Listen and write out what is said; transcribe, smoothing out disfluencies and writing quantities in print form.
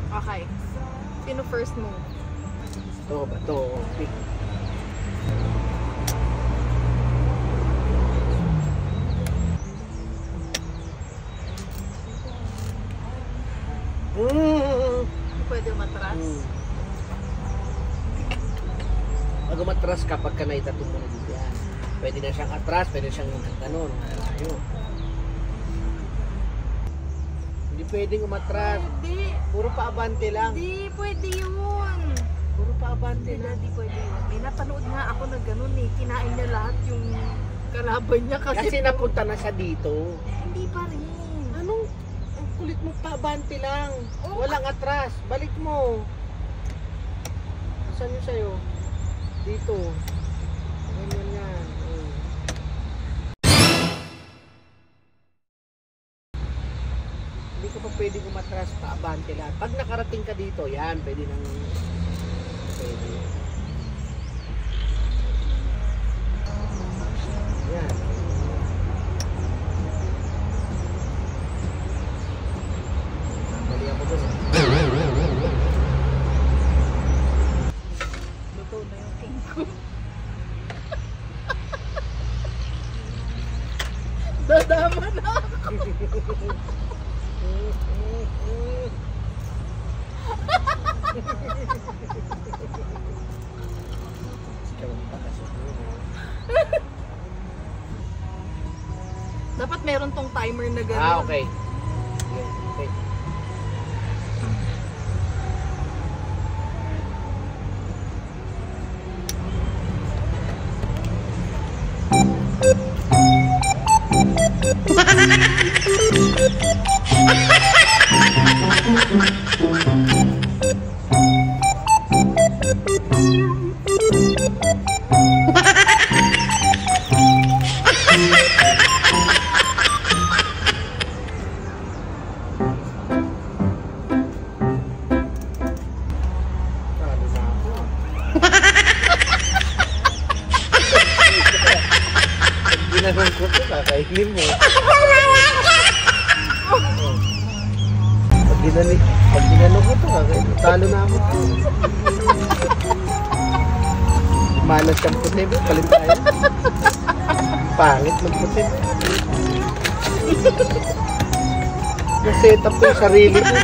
Okay. Sino first move? Ito ba ito? Pick. Pwede matras. Pag umatras kapag ka naitatong mo na dito yan. Pwede na siyang atras, pwede siyang ganun. Malayo. Hindi pwedeng umatras. Hindi. Puro paabante lang. Hindi, pwede yun. Puro paabante lang. Hindi pwede yun. May napanood nga ako na ganun eh. Kinain niya lahat yung kalaban niya kasi Napunta na siya dito. hindi pa rin. Anong ang kulit mo, paabante lang. Walang atras. Balik mo. Saan yun sa'yo? Dito. Ganyan yan. Hindi ka pa pwede umatras, paabante lang. Pag nakarating ka dito, yan, pwede nang pwede. Yan. Mali ako dun. Luto na yung king ko. Dadama na ako. Dapat meron tong timer na gano'n. Ah, okay. Okay. Ginanong ko ito, kakainin mo. Pag ginanong ko ito, kakainin mo. Talo na ako. Malas siyang puti mo, palit tayo. Pangit ng puti mo. Naset up ko yung sarili mo.